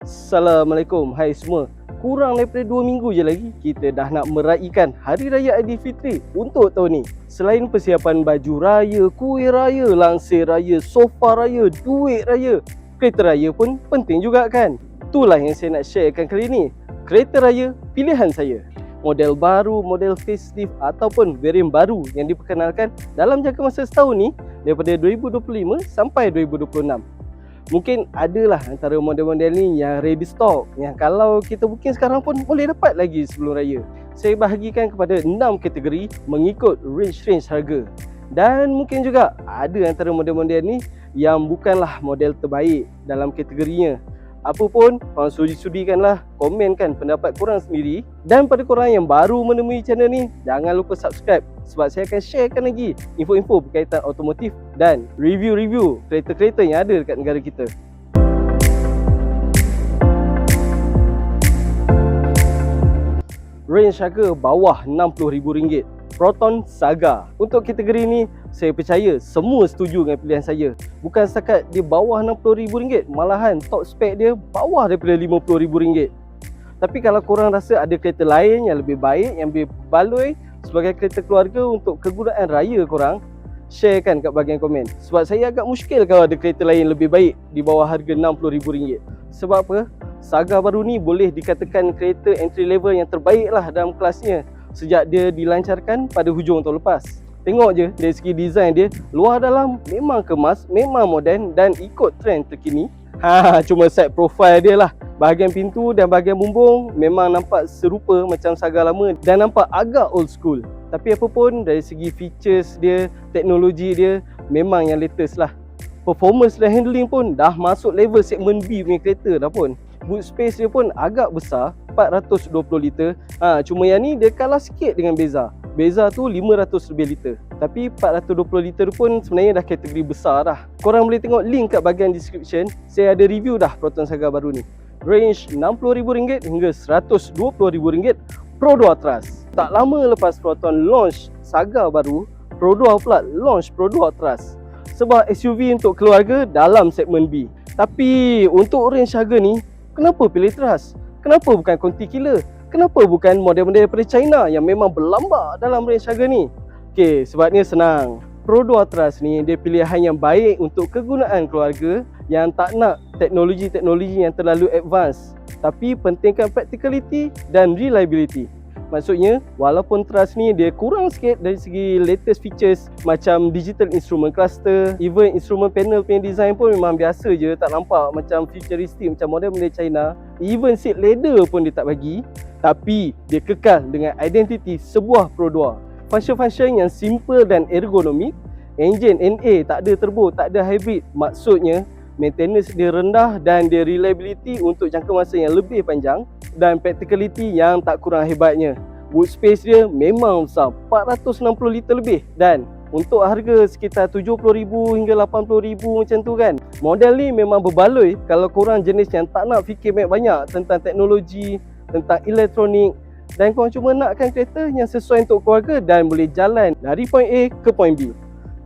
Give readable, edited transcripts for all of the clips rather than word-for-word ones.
Assalamualaikum, hai semua. Kurang daripada 2 minggu je lagi kita dah nak meraihkan Hari Raya Aidilfitri untuk tahun ni. Selain persiapan baju raya, kuih raya, langsir raya, sofa raya, duit raya, kereta raya pun penting juga kan? Itulah yang saya nak sharekan kali ni. Kereta raya pilihan saya. Model baru, model facelift ataupun varian baru yang diperkenalkan dalam jangka masa setahun ni daripada 2025 sampai 2026. Mungkin adalah antara model-model ni yang ready stock, yang kalau kita booking sekarang pun boleh dapat lagi sebelum raya. Saya bahagikan kepada 6 kategori mengikut range harga. Dan mungkin juga ada antara model-model ni yang bukanlah model terbaik dalam kategorinya. Apa pun, korang sudi-sudikanlah, komenkan pendapat korang sendiri. Dan pada korang yang baru menemui channel ni, jangan lupa subscribe sebab saya akan sharekan lagi info-info berkaitan otomotif dan review-review kereta-kereta yang ada dekat negara kita. Range harga bawah RM60,000, Proton Saga. Untuk kategori ni, saya percaya semua setuju dengan pilihan saya. Bukan setakat dia bawah RM60,000, malahan top spec dia bawah daripada RM50,000. Tapi kalau korang rasa ada kereta lain yang lebih baik, yang lebih baloi sebagai kereta keluarga untuk kegunaan raya korang, sharekan kat bahagian komen. Sebab saya agak muskil kalau ada kereta lain lebih baik di bawah harga RM60,000. Sebab apa? Saga baru ni boleh dikatakan kereta entry level yang terbaik lah dalam kelasnya sejak dia dilancarkan pada hujung tahun lepas. Tengok je dari segi design dia, luar dalam memang kemas, memang moden dan ikut trend terkini. Cuma side profile dia lah. Bahagian pintu dan bahagian bumbung memang nampak serupa macam Saga lama dan nampak agak old school. Tapi apa pun, dari segi features dia, teknologi dia memang yang latest lah. Performance dan handling pun dah masuk level segmen B punya kereta dah pun. Boot space dia pun agak besar, 420 liter. Cuma yang ni dia kalah sikit dengan Beza. Beza tu 500 lebih liter. Tapi 420 liter pun sebenarnya dah kategori besar dah. Korang boleh tengok link kat bahagian description. Saya ada review dah Proton Saga baru ni. Range RM60,000 hingga RM120,000, Pro 2 Trust. Tak lama lepas Proton launch Saga baru, Pro 2 pula launch Pro 2 Trust. Sebuah SUV untuk keluarga dalam segmen B. Tapi untuk range harga ni, kenapa pilih Trust? Kenapa bukan Conti Killer? Kenapa bukan model-model daripada China yang memang berlambak dalam range harga ni? Okey, sebabnya senang. Pro 2 Trust ni dia pilihan yang baik untuk kegunaan keluarga yang tak nak teknologi-teknologi yang terlalu advance, tapi pentingkan practicality dan reliability. Maksudnya, walaupun Trust ni dia kurang sikit dari segi latest features macam digital instrument cluster, even instrument panel punya design pun memang biasa je, tak nampak macam futuristic macam model-model China. Even seat leather pun dia tak bagi, tapi dia kekal dengan identiti sebuah Pro 2. Function-function yang simple dan ergonomik, enjin NA tak ada turbo, tak ada hybrid. Maksudnya, maintenance dia rendah dan dia reliability untuk jangka masa yang lebih panjang dan practicality yang tak kurang hebatnya. Boot space dia memang besar, 460 liter lebih, dan untuk harga sekitar RM70,000 hingga RM80,000 macam tu kan. Model ni memang berbaloi kalau korang jenis yang tak nak fikir banyak tentang teknologi, tentang elektronik, dan korang cuma nakkan kereta yang sesuai untuk keluarga dan boleh jalan dari point A ke point B.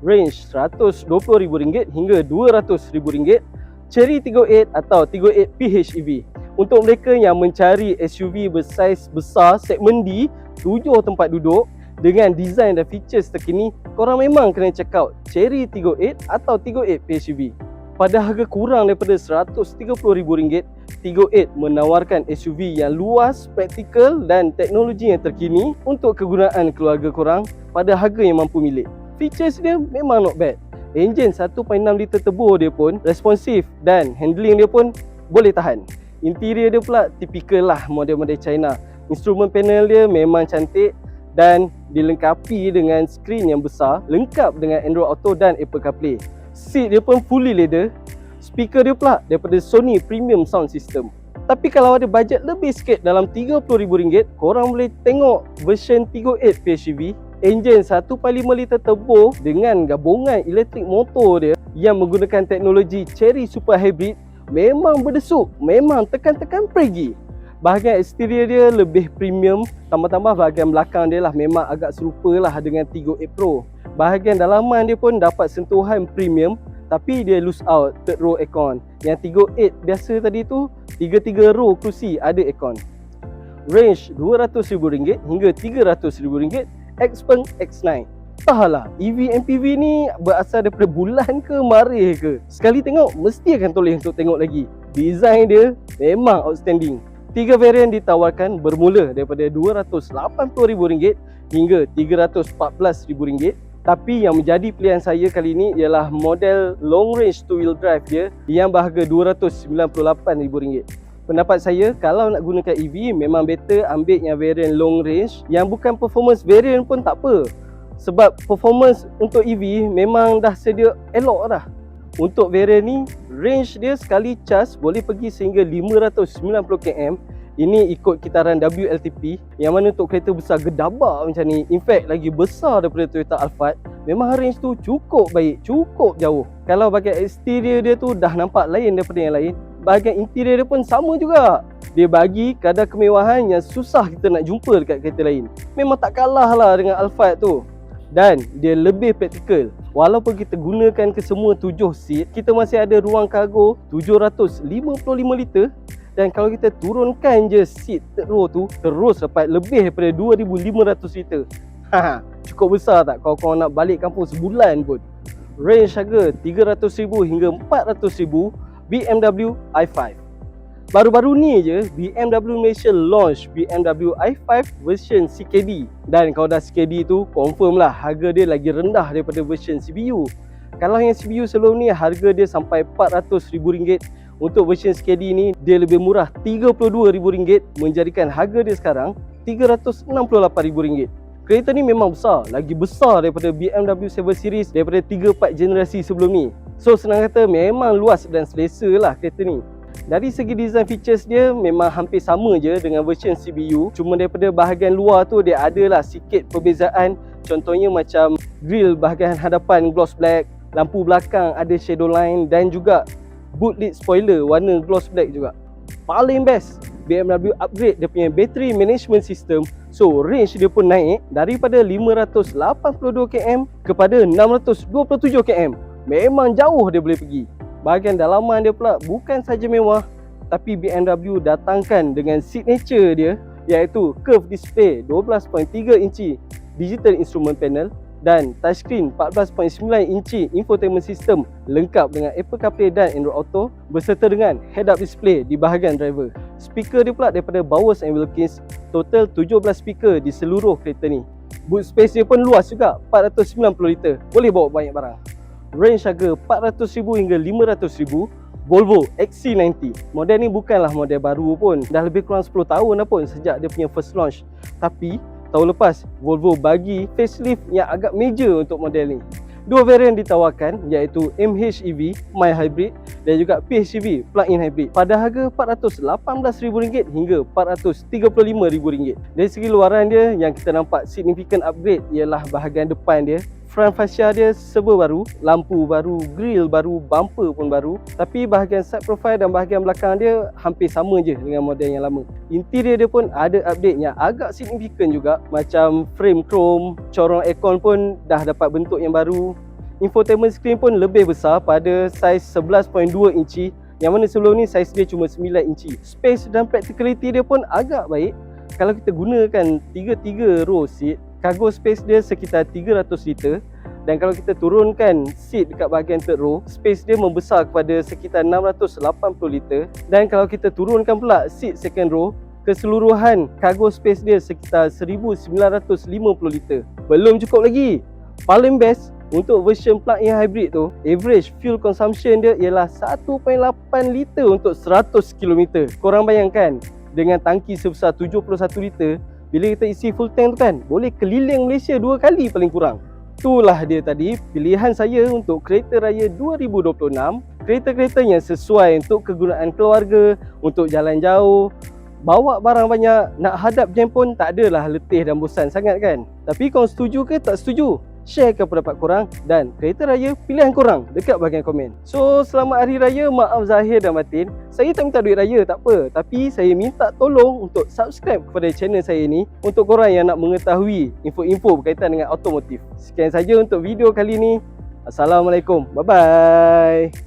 Range RM120,000 hingga RM200,000, Chery Tiggo 8 atau Tiggo 8 PHEV. Untuk mereka yang mencari SUV bersaiz besar segmen D, 7 tempat duduk dengan design dan features terkini, korang memang kena check out Chery Tiggo 8 atau Tiggo 8 PHEV. Pada harga kurang daripada RM130,000, Tiggo 8 menawarkan SUV yang luas, praktikal dan teknologi yang terkini untuk kegunaan keluarga korang pada harga yang mampu milik. Features dia memang not bad. Enjin 1.6 liter turbo dia pun responsif dan handling dia pun boleh tahan. Interior dia pula tipikal lah model-model China. Instrument panel dia memang cantik dan dilengkapi dengan skrin yang besar, lengkap dengan Android Auto dan Apple CarPlay. Seat dia pun fully leather. Speaker dia pula daripada Sony Premium Sound System. Tapi kalau ada bajet lebih sikit dalam RM30,000, korang boleh tengok version Tiggo 8 PHEV. Enjin 1.5 liter turbo dengan gabungan elektrik motor dia yang menggunakan teknologi Chery Super Hybrid memang berdesuk, memang tekan-tekan pergi. Bahagian eksterior dia lebih premium, tambah-tambah bahagian belakang dia lah memang agak serupa lah dengan Tiggo 8 Pro. Bahagian dalaman dia pun dapat sentuhan premium tapi dia lose out third row aircon. Yang 308 biasa tadi tu 3 row kerusi ada aircon. Range RM200,000 hingga RM300,000, Xpeng X9. Entahlah, EV MPV ni berasal daripada bulan ke marih ke. Sekali tengok, mesti akan toleh untuk tengok lagi. Design dia memang outstanding. 3 varian ditawarkan bermula daripada RM280,000 hingga RM314,000. Tapi yang menjadi pilihan saya kali ini ialah model long range two wheel drive dia yang berharga RM298,000. Pendapat saya, kalau nak gunakan EV memang better ambil yang varian long range yang bukan performance variant pun tak apa. Sebab performance untuk EV memang dah sedia elok dah. Untuk variant ni, range dia sekali charge boleh pergi sehingga 590 km. Ini ikut kitaran WLTP, yang mana untuk kereta besar gedabak macam ni, in fact lagi besar daripada Toyota Alphard, memang range tu cukup baik, cukup jauh. Kalau bahagian exterior dia tu dah nampak lain daripada yang lain, bahagian interior dia pun sama juga. Dia bagi kadar kemewahan yang susah kita nak jumpa dekat kereta lain. Memang tak kalah lah dengan Alphard tu. Dan dia lebih praktikal. Walaupun kita gunakan ke semua 7 seat, kita masih ada ruang kargo 755 liter. Dan kalau kita turunkan je seat third row tu, terus dapat lebih daripada 2,500 liter. Cukup besar tak kalau korang nak balik kampung sebulan pun. Range harga RM300,000 hingga RM400,000, BMW i5. Baru-baru ni je BMW Malaysia launch BMW i5 version CKD. Dan kalau dah CKD tu, confirm lah harga dia lagi rendah daripada version CBU. Kalau yang CBU sebelum ni harga dia sampai RM400,000. Untuk version CKD ni dia lebih murah RM32,000, menjadikan harga dia sekarang RM368,000. Kereta ni memang besar, lagi besar daripada BMW 7 Series daripada 3-4 generasi sebelum ni. So senang kata memang luas dan selesa lah kereta ni. Dari segi design features dia memang hampir sama je dengan version CBU. Cuma daripada bahagian luar tu dia adalah sikit perbezaan. Contohnya macam grill bahagian hadapan gloss black, lampu belakang ada shadow line dan juga boot lid spoiler warna gloss black juga. Paling best, BMW upgrade dia punya battery management system. So range dia pun naik daripada 582 km kepada 627 km. Memang jauh dia boleh pergi. Bahagian dalaman dia pula bukan saja mewah, tapi BMW datangkan dengan signature dia, iaitu curved display 12.3 inci digital instrument panel dan touchscreen 14.9 inci infotainment system lengkap dengan Apple CarPlay dan Android Auto berserta dengan head-up display di bahagian driver. Speaker dia pula daripada Bowers & Wilkins, total 17 speaker di seluruh kereta ni. Boot space dia pun luas juga, 490 liter, boleh bawa banyak barang. Range harga RM400,000 hingga RM500,000, Volvo XC90. Model ni bukanlah model baru pun, dah lebih kurang 10 tahun dah pun sejak dia punya first launch. Tapi tahun lepas Volvo bagi facelift yang agak major untuk model ni. 2 varian ditawarkan iaitu MHEV mild hybrid dan juga PHEV plug-in hybrid pada harga RM418,000 hingga RM435,000. Dari segi luaran dia yang kita nampak significant upgrade ialah bahagian depan dia. Front fascia dia serba baru, lampu baru, grill baru, bumper pun baru. Tapi bahagian side profile dan bahagian belakang dia hampir sama je dengan model yang lama. Interior dia pun ada update yang agak signifikan juga. Macam frame chrome, corong aircon pun dah dapat bentuk yang baru. Infotainment screen pun lebih besar pada saiz 11.2 inci, yang mana sebelum ni saiz dia cuma 9 inci. Space dan practicality dia pun agak baik. Kalau kita gunakan 3 row seat, cargo space dia sekitar 300 liter. Dan kalau kita turunkan seat dekat bahagian third row, space dia membesar kepada sekitar 680 liter. Dan kalau kita turunkan pula seat second row, keseluruhan cargo space dia sekitar 1950 liter. Belum cukup lagi. Paling best, untuk version plug-in hybrid tu, average fuel consumption dia ialah 1.8 liter untuk 100 km. Korang bayangkan, dengan tangki sebesar 71 liter, bila kita isi full tank tu kan, boleh keliling Malaysia 2 kali paling kurang. Itulah dia tadi pilihan saya untuk kereta raya 2026. Kereta-kereta yang sesuai untuk kegunaan keluarga, untuk jalan jauh, bawa barang banyak, nak hadap jam pun tak adalah letih dan bosan sangat kan. Tapi korang setuju ke tak setuju? Sharekan pendapat korang dan kereta raya pilihan korang dekat bahagian komen. So selamat hari raya, maaf zahir dan batin. Saya tak minta duit raya tak apa, tapi saya minta tolong untuk subscribe kepada channel saya ni untuk korang yang nak mengetahui info-info berkaitan dengan automotif. Sekian saja untuk video kali ni. Assalamualaikum. Bye-bye.